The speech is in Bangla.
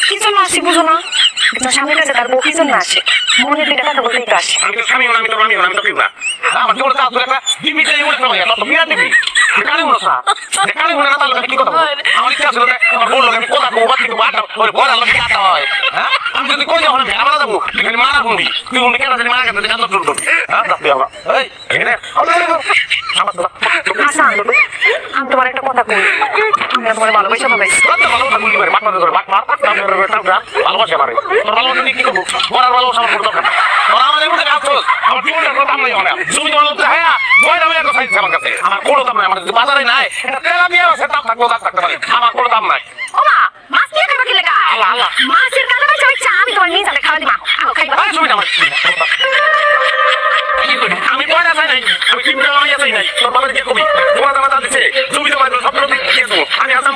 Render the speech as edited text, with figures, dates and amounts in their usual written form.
কি জন্য আসি বুঝো না? আপনার স্বামীর কাছে তার বউ কি জন্য আসে? মনের দিকে কথা বলতেই তো আসে। আমি তো স্বামী আমি তো কি না আমার জীবনে চাষ করে একটা ডিমিতে এমন একটা হয়ে তো বিরাট ডিমি কানে মনে না কানে মনে না তাহলে কি কথা আমার ইচ্ছা ছিল আমার বললো আমি কোথা কো বাকি তো বাটা ওই বড় লোক কাটা হয় হ্যাঁ আমি যদি কই যাবো না ভেড়া মারা যাবো এখানে মারা বলবি তুই উনি কেন জানি মারা গেছে কাঁদো টুট হ্যাঁ দাঁড়িয়ে আমরা এই এখানে আচ্ছা আমি তোমার একটা কথা কই, আমি তোমার ভালোবাসা ভাবাইছি। ভালোবাসা বলবি মাঠ মারা ধরে মাঠ মার ভালোবাসা মারে তোর ভালোবাসা নিয়ে কি করবো বড় ভালোবাসা আমার করতে হবে তোরা আমাদের মধ্যে কাজ করছ আমার জীবনের কোনো দাম নাই আমার তুমি তোমার লোক হ্যাঁ বই দামে একটা সাইজ আমার কাছে আমার কোনো দাম নাই আমার বাজারে নাই এটা তেলা দিয়ে আছে দাম থাকলেও দাম থাকতে পারে আমার কোনো দাম নাই ও মা, মাছ দিয়ে খাবে কি লাগা? আল্লাহ আল্লাহ মাছের কাটা বেশি হচ্ছে, আমি তোমার নিয়ে যাবে খাওয়া দিবা। খাইবা। সুবিধা আমার আমি পয়সা চাই নাই আমি কিনতে চাই নাই তোর বাবা দিয়ে কবি তোমার দামা দিচ্ছে তুমি তোমার স্বপ্ন দিয়েছো আমি আসাম